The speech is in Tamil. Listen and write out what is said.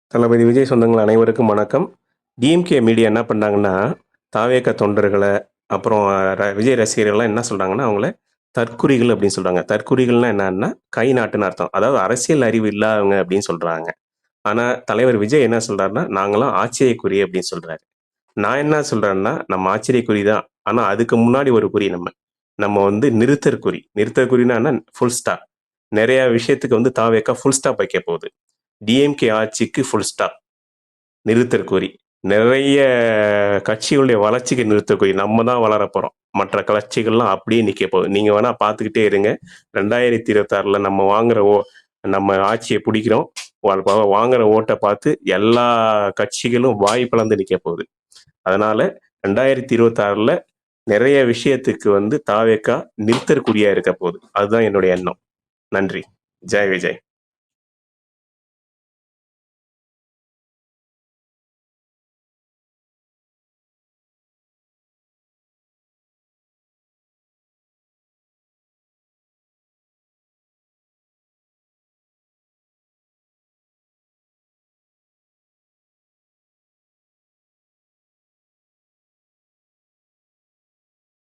தளபதி விஜய் சொந்தங்கள் அனைவருக்கும் வணக்கம். டிஎம்கே மீடியா என்ன பண்ணாங்கன்னா, தாவேக தொண்டர்கள, அப்புறம் விஜய் ரசிகர்கள்லாம் என்ன சொல்றாங்கன்னா, அவங்கள தற்குறிகள் அப்படின்னு சொல்றாங்க. தற்குறிகள்னா என்னன்னா, கை நாட்டுன்னு அர்த்தம். அதாவது அரசியல் அறிவு இல்லாதவங்க அப்படின்னு சொல்றாங்க. ஆனா, தலைவர் விஜய் என்ன சொல்றாருன்னா, நாங்கலாம் ஆச்சரியக்குறி அப்படின்னு சொல்றாரு. நான் என்ன சொல்றேன்னா, நம்ம ஆச்சரியக்குறி தான். ஆனா, அதுக்கு முன்னாடி ஒரு குறி நம்ம. நம்ம வந்து நிறுத்தற்குறி. நிறுத்தற்குறின்னா என்ன? Full stop. நெறைய விஷயத்துக்கு வந்து தாவேகா ஃபுல் ஸ்டாப் வைக்க போகுது. டிஎம்கே ஆட்சிக்கு ஃபுல் ஸ்டாப். நிறுத்தற்குறி. நிறைய கட்சிகளுடைய வளர்ச்சிக்கு நிறுத்தற்குறி. நம்ம தான் வளரப் போறோம். மற்ற கட்சிகள்லாம் அப்படியே நிக்க போகுது. நீங்க வேணா பார்த்துக்கிட்டே இருங்க. 2026ல நம்ம ஆட்சிய புடிக்கிறோம். வாங்குற ஓட்ட பார்த்து எல்லா கட்சிகளும் வாய் பிளந்து நிக்க போகுது. அதனால 2026ல நிறைய விஷயத்துக்கு வந்து தாவேகா நிறுத்தற்குறியா இருக்க போகுது. அதுதான் என்னுடைய எண்ணம். நன்றி. ஜெய் விஜய்.